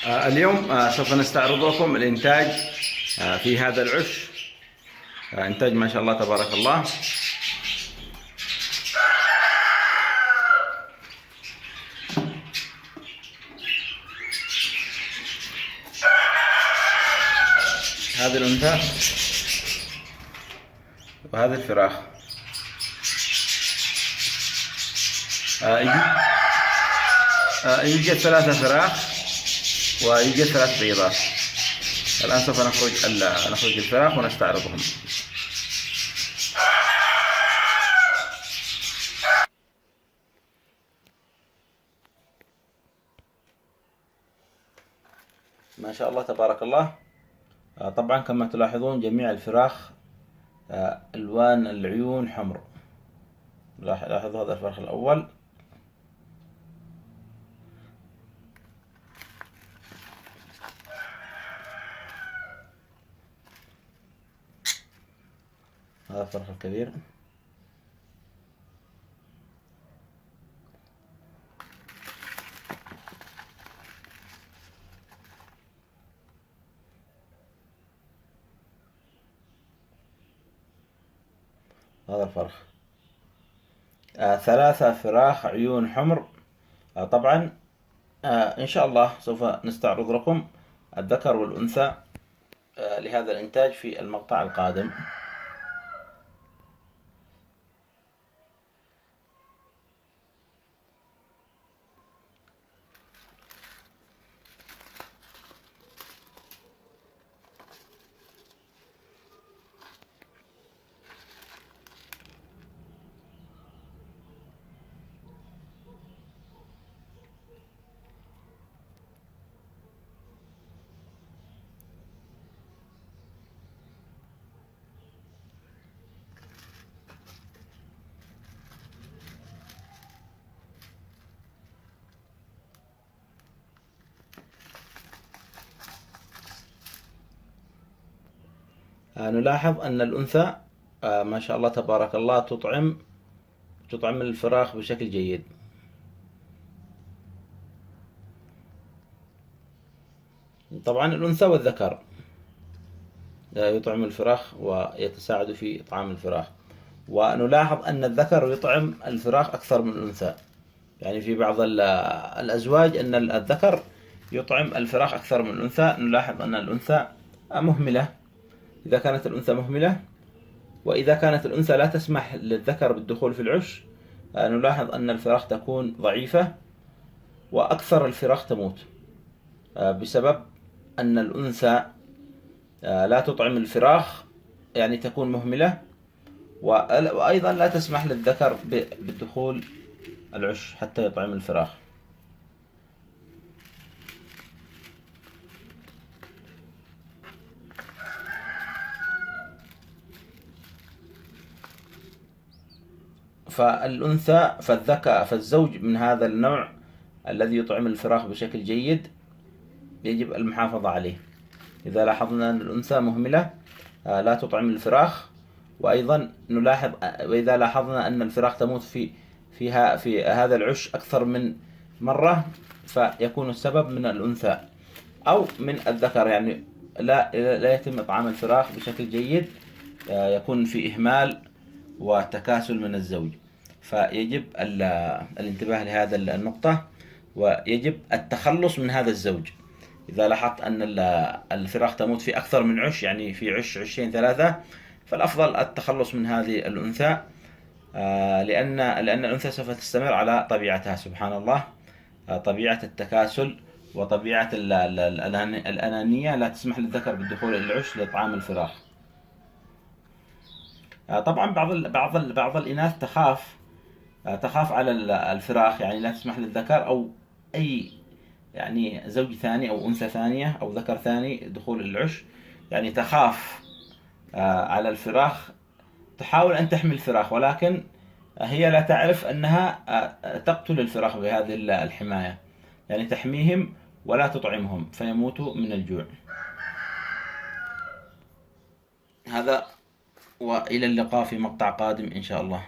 اليوم سوف نستعرض لكم الإنتاج في هذا العش. إنتاج ما شاء الله تبارك الله. هذه الأنثى وهذه الفراخ. يوجد 3 فراخ ويوجد 3 بيضات. الآن سوف نخرج الفراخ ونستعرضهم. ما شاء الله تبارك الله. طبعا كما تلاحظون جميع الفراخ ألوان العيون حمر. لاحظوا هذا الفرخ الأول. هذا الفرخ الكبير. هذا الفرخ. 3 فراخ عيون حمر. طبعا إن شاء الله سوف نستعرض لكم الذكر والأنثى لهذا الإنتاج في المقطع القادم. نلاحظ أن الأنثى ما شاء الله تبارك الله تطعم الفراخ بشكل جيد. طبعا الأنثى والذكر يطعم الفراخ ويتساعد في إطعام الفراخ. ونلاحظ أن الذكر يطعم الفراخ أكثر من الأنثى. يعني في بعض الأزواج أن الذكر يطعم الفراخ أكثر من الأنثى. نلاحظ أن الأنثى مهملة. إذا كانت الأنثى مهملة وإذا كانت الأنثى لا تسمح للذكر بالدخول في العش، نلاحظ أن الفراخ تكون ضعيفة وأكثر الفراخ تموت بسبب أن الأنثى لا تطعم الفراخ، يعني تكون مهملة، وأيضا لا تسمح للذكر بالدخول العش حتى يطعم الفراخ. فالزوج من هذا النوع الذي يطعم الفراخ بشكل جيد يجب المحافظة عليه. إذا لاحظنا أن الأنثى مهملة لا تطعم الفراخ، وإذا لاحظنا أن الفراخ تموت في هذا العش أكثر من مرة، فيكون السبب من الأنثى أو من الذكر. يعني لا يتم إطعام الفراخ بشكل جيد، يكون في إهمال وتكاسل من الزوج. فيجب الانتباه لهذا النقطة، ويجب التخلص من هذا الزوج. إذا لاحظت أن الفراخ تموت في أكثر من عش، يعني في عشين 3، فالأفضل التخلص من هذه الأنثى، لأن الأنثى سوف تستمر على طبيعتها. سبحان الله، طبيعة التكاسل وطبيعة الأنانية لا تسمح للذكر بالدخول إلى العش لإطعام الفراخ. طبعا بعض الإناث تخاف على الفراخ، يعني لا تسمح للذكر أو أي يعني زوج ثاني أو أنثى ثانية أو ذكر ثاني دخول العش، يعني تخاف على الفراخ. تحاول أن تحمي الفراخ، ولكن هي لا تعرف أنها تقتل الفراخ بهذه الحماية، يعني تحميهم ولا تطعمهم فيموتوا من الجوع. هذا، وإلى اللقاء في مقطع قادم إن شاء الله.